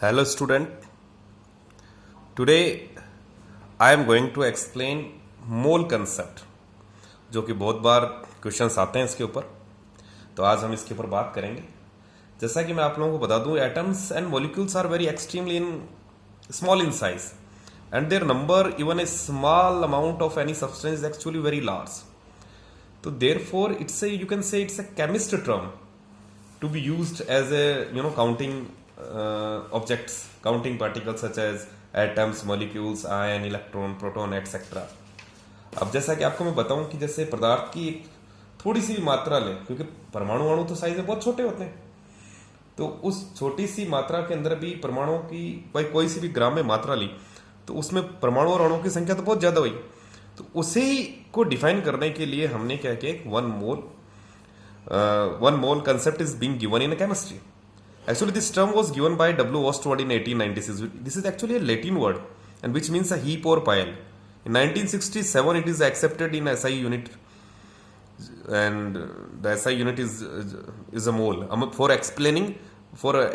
Hello student, today I am going to explain mole concept जो कि बहुत बार questions आते हैं इसके ऊपर। तो आज हम इसके ऊपर बात करेंगे। जैसा कि मैं आप लोगों को बता दूं, atoms and molecules are very extremely in small in size and their number even a small amount of any substance is actually very large. तो therefore it's a you can say it's a chemist term to be used as a counting objects, counting particles such as atoms, molecules, ion, electron, proton, etc. अब जैसा कि आपको मैं बताऊं कि जैसे पदार्थ की एक थोड़ी सी भी मात्रा लें, क्योंकि परमाणु अणु तो साइज में बहुत छोटे होते हैं, तो उस छोटी सी मात्रा के अंदर भी परमाणुओं की कोई सी भी ग्राम में मात्रा ली तो उसमें परमाणु और अणुओं की संख्या तो बहुत ज्यादा हुई। तो उसे को डिफाइन करने के लिए हमने क्या किया, one mole concept is being given in a chemistry. Actually, this term was given by W. Ostwald in 1896. This is actually a Latin word, and which means a heap or pile. In 1967, it is accepted in SI unit, and the SI unit is a mole for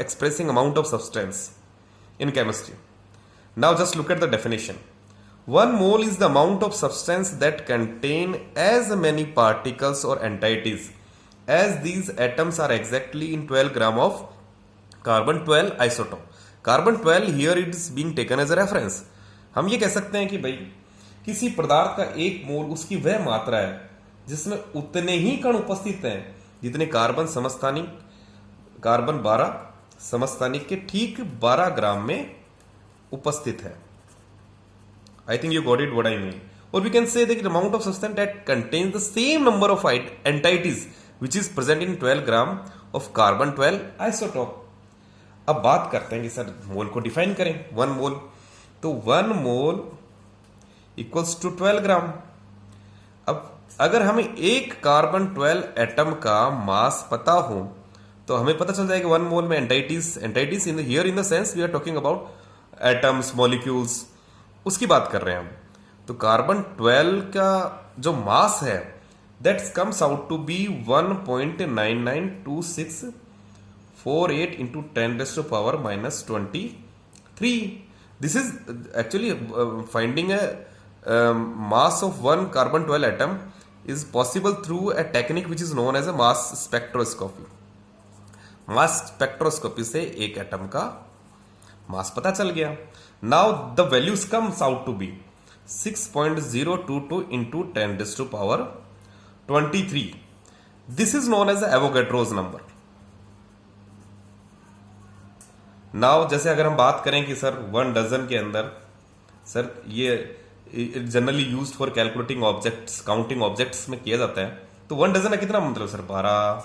expressing amount of substance in chemistry. Now, just look at the definition. One mole is the amount of substance that contain as many particles or entities as these atoms are exactly in 12 gram of carbon 12 isotope. Carbon 12 here it is being taken as a reference. हम ये कह सकते हैं कि भाई किसी पदार्थ का एक मोल उसकी वह मात्रा है जिसमें उतने ही कण उपस्थित हैं जितने कार्बन समस्थानिक, कार्बन 12 समस्थानिक के ठीक 12 ग्राम में उपस्थित है। I think you got it what I mean. Or we can say the amount of substance that contains the same number of entities which is present in 12 gram of carbon 12 isotope. अब बात करते हैं कि sir मोल को define करें। One mole, तो one mole equals to 12 ग्राम। अब अगर हमें एक कार्बन 12 एटम का मास पता हो तो हमें पता चल जाएगा वन मोल में entities in here in the sense we are talking about atoms, molecules, उसकी बात कर रहे हैं हम। तो कार्बन 12 का जो मास है that comes out to be 1.992648 into 10 raised to power minus 23. This is actually finding a mass of one carbon 12 atom is possible through a technique which is known as a mass spectroscopy. Mass spectroscopy से एक atom का mass पता चल गया। Now the values comes out to be 6.022 into 10 raised to power 23. This is known as Avogadro's number. Now जैसे अगर हम बात करें कि सर 1 डजन के अंदर सर ये generally used for calculating objects, counting objects में किया जाता है, तो 1 डजन का कितना मतलब सर 12।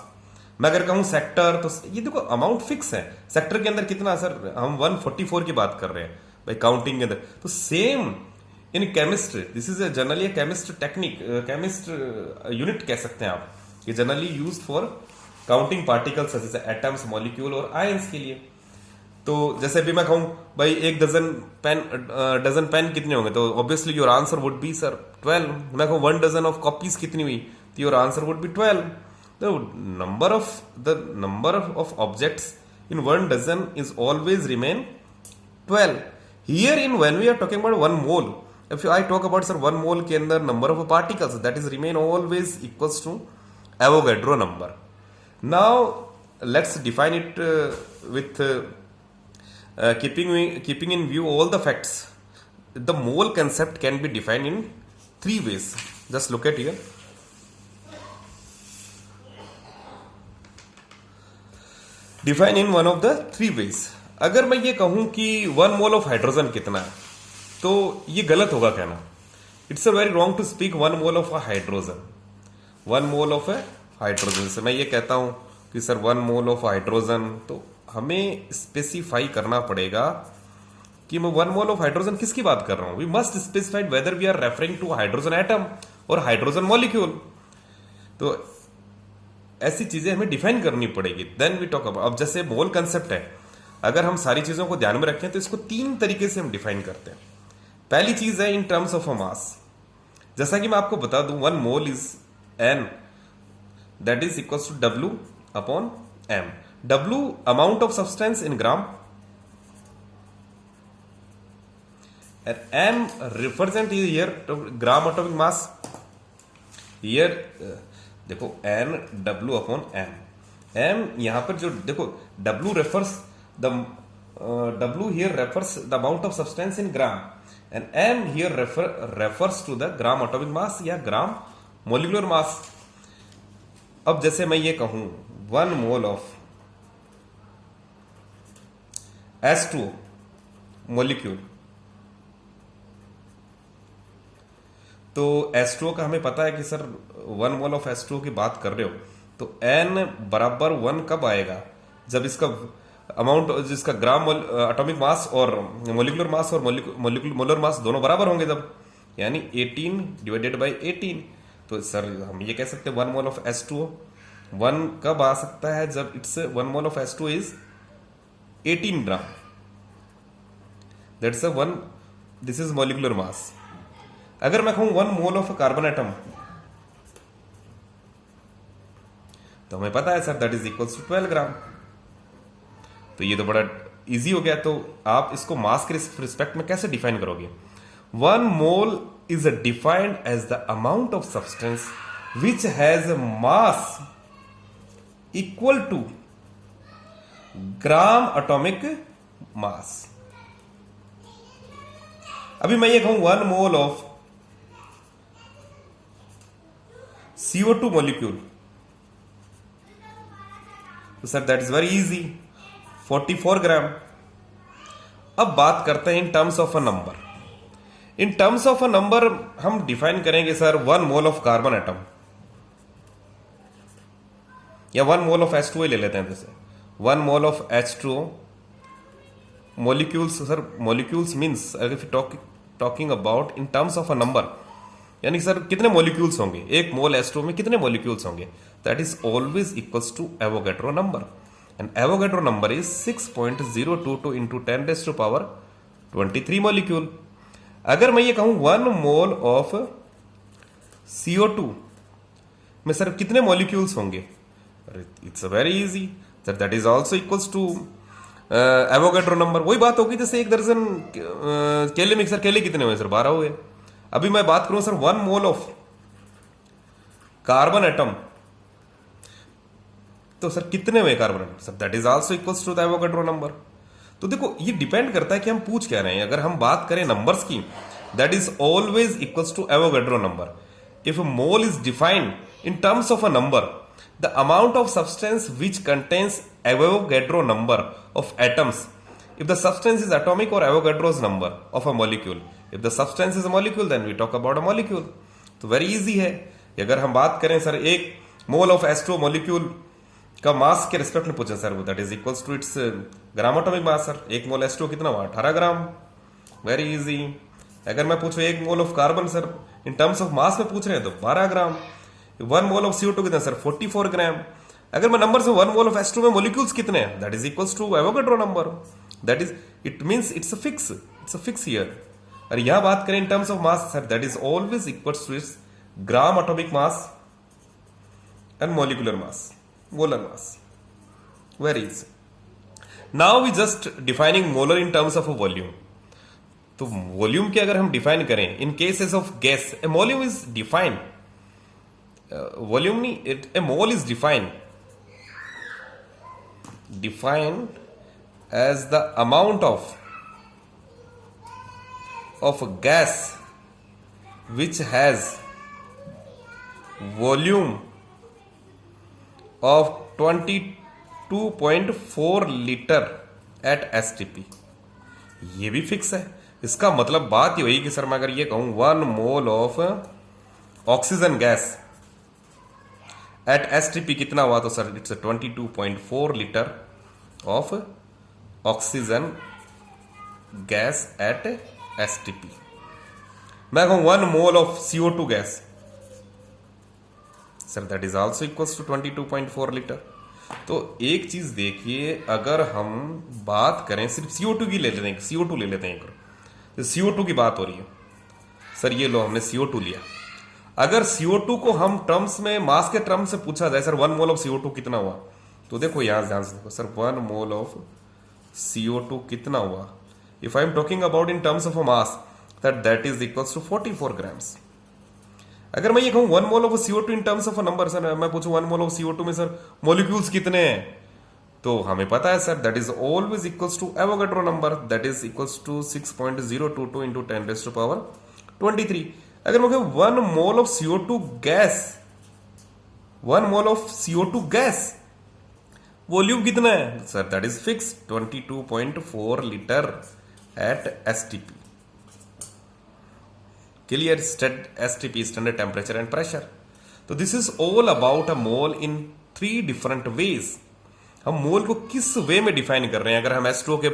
मैं अगर कहूं सेक्टर, तो ये देखो अमाउंट फिक्स है। सेक्टर के अंदर कितना सर, हम 144 की बात कर रहे हैं भाई काउंटिंग के अंदर। तो same in chemistry, this is generally chemist technique, chemist unit कह सकते हैं आप, ये generally use for counting particles जैसे एटम्स, मॉलिक्यूल और आयंस के लिए। तो जैसे भी मैं कहूं भाई एक डजन पेन कितने होंगे, तो obviously your answer would B sir 12। मैं कहूं 1 डजन ऑफ कॉपीज कितनी हुई, तो your answer would be 12। The number of objects in 1 dozen is always remain 12। Here in when we are talking about 1 mole, if I talk about sir 1 mole के अंदर number of particles that is remain always equals to Avogadro number. Now let's define it with keeping in view all the facts. The mole concept can be defined in 3 ways. Just look at here. Define in one of the 3 ways. अगर मैं ये कहूं कि 1 mole of hydrogen कितना है, तो ये गलत होगा कहना। It's a very wrong to speak 1 mole of a hydrogen. 1 mole of a hydrogen से मैं ये कहता हूं कि सर 1 मोल ऑफ हाइड्रोजन, तो हमें स्पेसिफाई करना पड़ेगा कि मैं 1 मोल ऑफ हाइड्रोजन किसकी बात कर रहा हूं। We must specified whether we are referring to hydrogen atom और हाइड्रोजन मॉलिक्यूल। तो ऐसी चीजें हमें डिफाइन करनी पड़ेगी, देन वी टॉक अबाउट। अब जैसे मोल कंसेप्ट है, अगर हम सारी चीजों को ध्यान में रखें तो इसको 3 तरीके से हम डिफाइन करते हैं। पहली चीज है इन टर्म्स ऑफ अ मास। जैसा कि मैं आपको बता दूं 1 mole is n, that is equal to W upon M. W amount of substance in gram, And m represent here gram atomic mass here. देखो n w upon m, m यहां पर जो देखो w refers the w here refers the amount of substance in gram and m here refers to the gram atomic mass या gram molecular mass. अब जैसे मैं ये कहूं 1 मोल ऑफ H2O मोलिक्यूल, तो H2O का हमें पता है कि सर 1 मोल ऑफ H2O की बात कर रहे हो तो N बराबर 1 कब आएगा, जब इसका अमाउंट जिसका ग्राम एटॉमिक मास और मोलिकुलर मास और मोलर मास दोनों बराबर होंगे जब, यानी 18 डिवाइडेड बाई 18। तो सर हम ये कह सकते हैं 1 मोल ऑफ H2O 1 कब आ सकता है, जब it's 1 mole of H2O is 18 gram, that's a 1, this is molecular mass. अगर मैं कहूं 1 मोल ऑफ कार्बन एटम तो हमें पता है sir that is equals to 12 gram. तो ये तो बड़ा इजी हो गया। तो आप इसको मास के रिस्पेक्ट में कैसे डिफाइन करोगे? 1 mole is defined as the amount of substance which has mass equal to gram atomic mass. अभी मैं ये कहूं 1 मोल ऑफ CO2 मोलिक्यूल, तो sir that is very easy 44 gram. अब बात करते हैं in terms of a number. In terms of a number हम डिफाइन करेंगे sir 1 mole of carbon atom या 1 मोल ऑफ H2O ले लेते हैं। जैसे 1 mole of H2O molecules, sir molecules means अगर talking about in terms of a number, यानी sir कितने मॉलिक्यूल्स होंगे, एक मोल H2O में कितने मॉलिक्यूल्स होंगे, that is always equals to Avogadro number and Avogadro number is 6.022 into 10 raise to power 23 molecule. अगर मैं ये कहूं 1 मोल ऑफ CO2 में सर कितने मॉलिक्यूल्स होंगे, it's very easy sir, that is also equals to Avogadro number. वही बात होगी जैसे 1 दर्जन केले में, सर केले कितने हुए, सर 12 हुए। अभी मैं बात करूं sir 1 mole of carbon atom, तो सर कितने हुए carbon atom, sir that is also equals to the Avogadro number. तो देखो ये डिपेंड करता है कि हम पूछ क्या रहे हैं। अगर हम बात करें नंबर्स की, that is always equals to Avogadro number. If mole is defined in terms of a number, the amount of substance which contains Avogadro number of atoms, if the substance is atomic or Avogadro's number of a molecule, if the substance is a molecule then we talk about a molecule। तो very easy है। अगर हम बात करें sir 1 mole of H2O molecule का मास के respect में पूछे sir, that is equals to its gram atomic mass. Sir 1 mole H2O कितना हुआ, 18 ग्राम, वेरी इजी। अगर मैं पूछूं 1 mole of carbon sir in terms of मास में पूछ रहे हैं तो 12 ग्राम। 1 मोल ऑफ CO2 कितना सर, 44 ग्राम। अगर मैं नंबर से 1 मोल ऑफ H2O में मोलिक्यूल्स कितने हैं, that is equals to Avogadro number, that is it means it's a fix here. और यहां बात करें in terms of mass sir, that is always equals to its gram atomic mass and molecular mass, molar mass, very easy. Now we just defining molar in terms of a volume. तो volume के अगर हम define करें in cases of gas, a volume is defined, volume नहीं, ए mole is defined as the amount of a gas which has volume of 22.4 litre at STP। ये भी fix है। इसका मतलब बात ही हुई कि सर मैं अगर ये कहूं 1 mole of oxygen gas at STP कितना हुआ, तो sir it's 22.4 litre of oxygen gas at STP। मैं कहूं 1 mole of CO2 gas, sir that is also equals to 22.4 litre. तो एक चीज देखिए, अगर हम बात करें सिर्फ CO2 की ले लेते हैं, CO2 ले लेते हैं, तो CO2 की बात हो रही है सर, ये लो हमने CO2 लिया। अगर CO2 को हम टर्म्स में मास के टर्म से पूछा जाए सर 1 मोल ऑफ CO2 कितना हुआ, तो देखो यहां ध्यान से देखो सर 1 मोल ऑफ CO2 कितना हुआ। If I am talking about in terms of a mass, that is equals to 44 grams. अगर मैं ये कहूं 1 mole of CO2 in terms of a number, sir मैं पूछूं 1 मोल ऑफ CO2 में sir molecules कितने हैं, तो हमें पता है sir that is always equals to Avogadro number, that is equals to 6.022 into 10 raise to power 23। अगर मैं कहूं 1 mole of CO2 gas, 1 mole of CO2 gas volume कितना है sir, that is fix 22.4 litre at STP। Clear, STP standard temperature and pressure. तो this is all about a mole in 3 different ways. हम mole को किस वे में define कर रहे हैं। अगर हम H2O के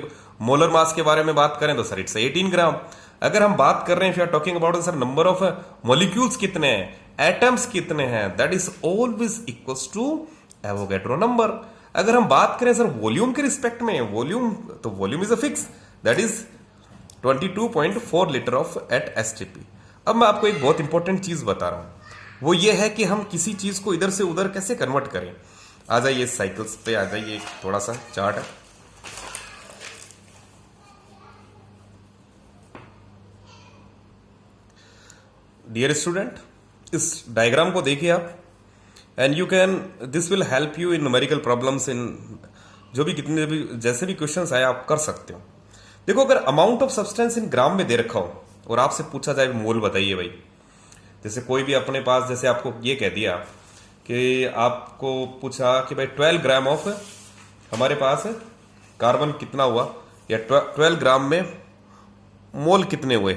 मोलर मास के बारे में बात करें तो सर इट्स 18 ग्राम। अगर हम बात कर रहे हैं, if you are talking about sir number of molecules कितने हैं, एटम्स कितने हैं, that is always equals to Avogadro number. अगर हम बात करें सर वॉल्यूम के रिस्पेक्ट में, वॉल्यूम, तो volume is a fix, that is 22.4 litre of at STP। अब मैं आपको एक बहुत इंपॉर्टेंट चीज बता रहा हूं, वो ये है कि हम किसी चीज को इधर से उधर कैसे कन्वर्ट करें। आ जाइए साइकिल्स पे, आ जाइए, एक थोड़ा सा चार्ट है। डियर स्टूडेंट, इस डायग्राम को देखिए आप, and you can, this will help you in numerical problems, in जो भी कितने भी जैसे भी क्वेश्चंस आए आप कर सकते हो। देखो, अगर अमाउंट ऑफ सब्सटेंस इन ग्राम में दे रखा हो और आपसे पूछा जाए मोल बताइए भाई, जैसे कोई भी अपने पास, जैसे आपको ये कह दिया कि आपको पूछा कि भाई 12 ग्राम ऑफ हमारे पास कार्बन कितना हुआ, या 12 ग्राम में मोल कितने हुए,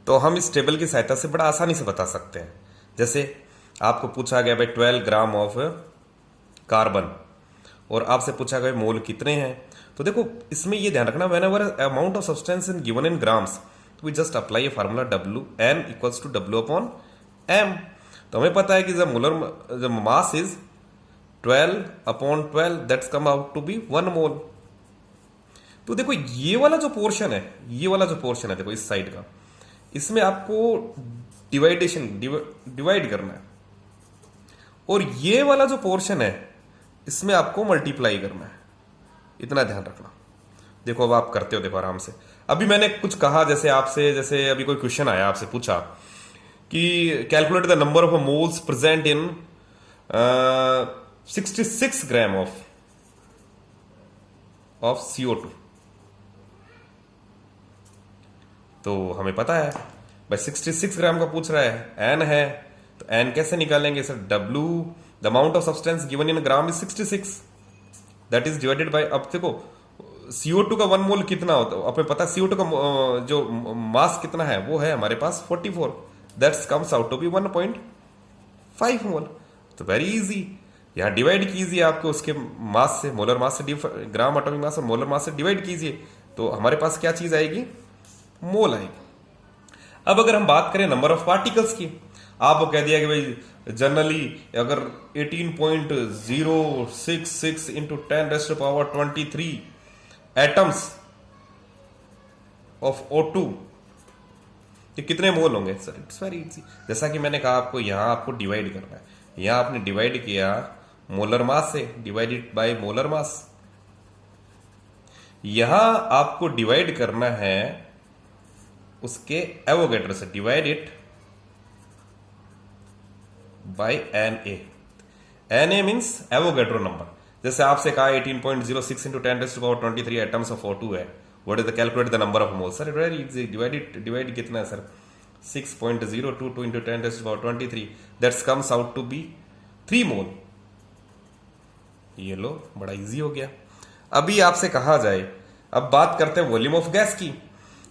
तो हम इस टेबल की सहायता से बड़ा आसानी से बता सकते हैं। जैसे आपको पूछा गया भाई 12 ग्राम ऑफ कार्बन और आपसे पूछा गया मोल कितने हैं, तो देखो इसमें ये ध्यान रखना, whenever amount of substance in given in grams, we just apply a formula WN equals to W upon M। तो हमें पता है कि जब mass is 12 upon 12, that's come out to be 1 mole. तो देखो ये वाला जो पोर्शन है, ये वाला जो पोर्शन है देखो इस साइड का, इसमें आपको डिवाइड करना है, और ये वाला जो पोर्शन है इसमें आपको मल्टीप्लाई करना है, इतना ध्यान रखना। देखो अब आप करते हो, देखो आराम से। अभी मैंने कुछ कहा जैसे आपसे, जैसे अभी कोई क्वेश्चन आया आपसे पूछा कि calculate the number of moles present in 66 gram of CO2। तो हमें पता है भाई 66 ग्राम का पूछ रहा है, N है, तो N कैसे निकालेंगे sir, W, the amount of substance given in gram is 66, that is divided by, अब देखो CO2 का 1 मोल कितना होता है, आपको पता है CO2 का जो मास कितना है, वो है हमारे पास 44, that's comes out to be 1.5 mole. तो वेरी इजी, यहां डिवाइड कीजिए आपको उसके मास से, मोलर मास से, ग्राम एटॉमिक मास और मोलर मास से डिवाइड कीजिए, तो हमारे पास क्या चीज आएगी, मोल आएगी। अब अगर हम बात करें नंबर ऑफ पार्टिकल्स की, आपको कह दिया कि भाई जनरली अगर 18.066 into 10 raise to power 23 atoms of O2, ये कितने मोल होंगे सर, इट्स वेरी इजी। जैसा कि मैंने कहा आपको, यहां आपको डिवाइड करना है, यहां आपने डिवाइड किया मोलर मास से, डिवाइडेड बाय मोलर मास, यहां आपको डिवाइड करना है उसके एवोगैड्रो से, divide it by Na। Na means Avogadro number. जैसे आपसे कहा 18.06 into 10 raise to power 23 atoms of O2 है, what is the calculate the number of mole, sir very easy, divide कितना है sir, 6.022 into 10 raise to power 23, that's comes out to be 3 mole. ये लो, बड़ा easy हो गया। अभी आपसे कहा जाए, अब बात करते हैं वॉल्यूम ऑफ गैस की।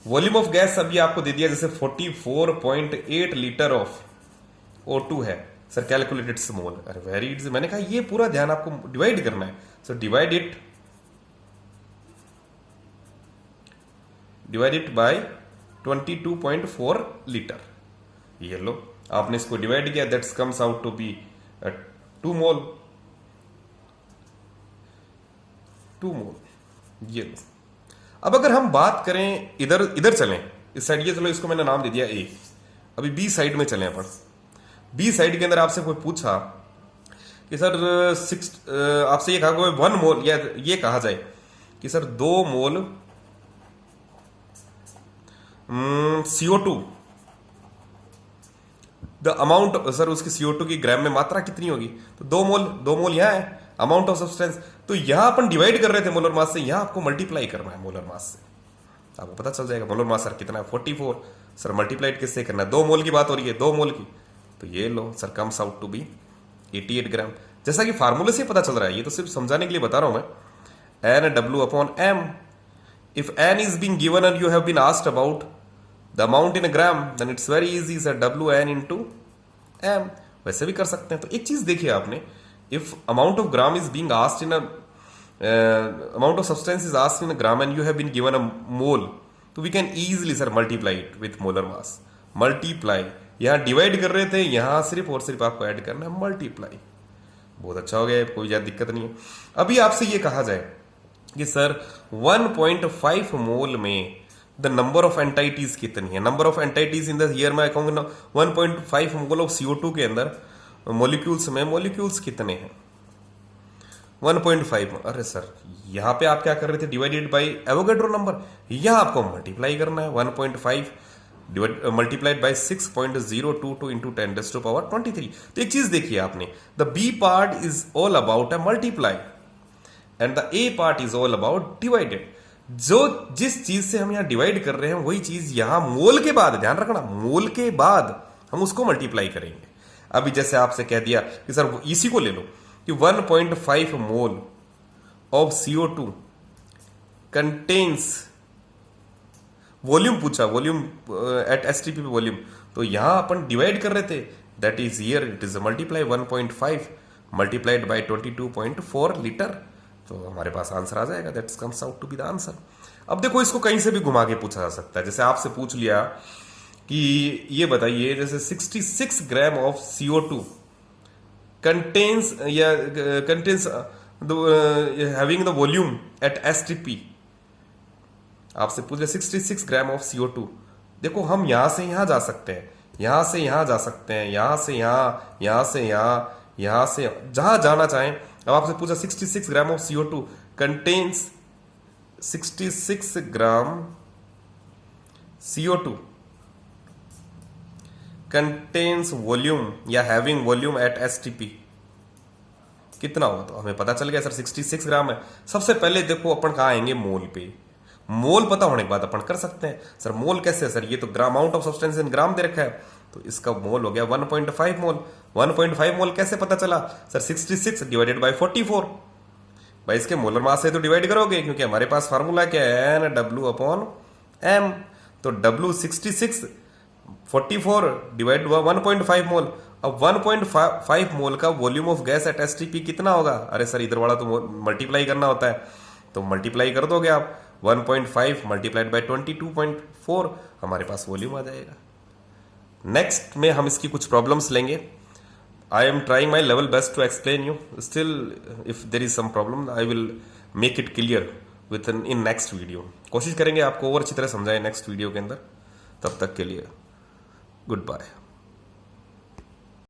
वॉल्यूम ऑफ गैस अभी आपको दे दिया, जैसे 44.8 लीटर ऑफ O2 है सर, कैलकुलेटेड स्मॉल, अरे वेरी इजी। मैंने कहा ये पूरा ध्यान आपको डिवाइड करना है, so divide it by 22.4 litre. ये लो, आपने इसको डिवाइड किया, that's comes out to be 2 mole, 2 mole. ये लो, अब अगर हम बात करें इधर चलें, इस साइड, ये चलो इसको मैंने नाम दे दिया A। अभी B साइड में चलें अपन। B साइड के अंदर आपसे कोई पूछा कि सर आपसे ये कहा कोई 1 मोल, या ये कहा जाए कि sir 2 mole CO2, the amount, sir उसकी CO2 की ग्राम में मात्रा कितनी होगी, तो 2 मोल यहाँ है अमाउंट ऑफ सब्सटेंस। तो यहां अपन डिवाइड कर रहे थे मोलर मास से, यहां आपको मल्टीप्लाई करना है मोलर मास से, आपको पता चल जाएगा मोलर मास सर कितना है 44। सर मल्टीप्लाइड किससे करना है, 2 मोल की बात हो रही है, 2 मोल की, तो ये लो sir comes out to be 88 gram. जैसा कि फार्मूले से पता चल रहा है, ये तो सिर्फ समझाने के लिए बता रहा हूं मैं। NW/m, if n is being given and you have been asked about the amount in a gram, then it's very easy, sir, WN into m। वैसे भी कर सकते हैं। तो एक चीज देखिए आपने, if amount of gram is being asked in a amount of substance is asked in a gram and you have been given a mole, तो we can easily sir multiply it with molar mass। Multiply, यहां divide कर रहे थे, यहां सिर्फ और सिर्फ आपको ऐड करना है मल्टीप्लाई। बहुत अच्छा हो गया, कोई ज्यादा दिक्कत नहीं है। अभी आपसे ये कहा जाए कि सर 1.5 मोल में द नंबर ऑफ एंटाइटीज कितनी है, number of entities in the year में कहूंगा 1.5 मोल ऑफ CO2 के अंदर मॉलिक्यूल्स में मॉलिक्यूल्स कितने हैं 1.5। अरे सर यहां पे आप क्या कर रहे थे, डिवाइडेड बाय एवोगैड्रो नंबर, यहां आपको मल्टीप्लाई करना है 1.5 मल्टीप्लाइड बाय 6.022 इंटू 10⁻23। तो एक चीज देखिए आपने, the B part is all about a multiply and the A part is all about divided. जो जिस चीज से हम यहां डिवाइड कर रहे हैं वही चीज यहां मोल के बाद, ध्यान रखना मोल के बाद हम उसको मल्टीप्लाई करेंगे। अभी जैसे आपसे कह दिया कि सर इसी को ले लो कि 1.5 mole of CO2 contains, volume पूछा, वॉल्यूम एट STP पे वॉल्यूम, तो यहां अपन डिवाइड कर रहे थे, that is here it is multiply 1.5 multiplied by 22.4 litre, तो हमारे पास आंसर आ जाएगा, that comes out to be the answer. अब देखो इसको कहीं से भी घुमा के पूछा जा सकता है, जैसे आपसे पूछ लिया कि ये बताइए जैसे 66 ग्राम ऑफ CO2 कंटेन्स या contains having the volume at STP, आपसे पूछ लिया 66 ग्राम ऑफ CO2। देखो हम यहां से यहां जा सकते हैं, यहां से यहां जा सकते हैं, यहां से यहां, यहां से यहां, यहां से जहां जाना चाहें। अब आपसे पूछा 66 gram of CO2 contains 66 gram CO2 contains volume या हैविंग वॉल्यूम एट STP, कितना होगा, तो हमें पता चल गया सर 66 ग्राम है। सबसे पहले देखो अपन कहां आएंगे, मोल पे। मोल पता होने के बाद अपन कर सकते हैं, सर मोल कैसे है, सर ये तो ग्राम अमाउंट ऑफ सब्सटेंस इन ग्राम दे रखा है, तो इसका मोल हो गया 1.5 मोल। 1.5 मोल कैसे पता चला, सर 66 डिवाइडेड बाय 44, भाई इसके मोलर मास से तो डिवाइड करोगे, क्योंकि हमारे पास फार्मूला क्या है, NW/m। तो W 66, 44 डिवाइड हुआ 1.5 मोल। अब 1.5 मोल का volume of gas at STP कितना होगा, अरे सर इधर वाला तो मल्टीप्लाई करना होता है, तो मल्टीप्लाई कर दोगे आप 1.5 मल्टीप्लाइड बाय 22.4, हमारे पास वॉल्यूम आ जाएगा। नेक्स्ट में हम इसकी कुछ प्रॉब्लम्स लेंगे। I am trying my level best to explain you, still if there is some problem I will make it clear with in next video. कोशिश करेंगे आपको और अच्छी तरह समझाएं नेक्स्ट वीडियो के अंदर। तब तक के लिए गुड बाय।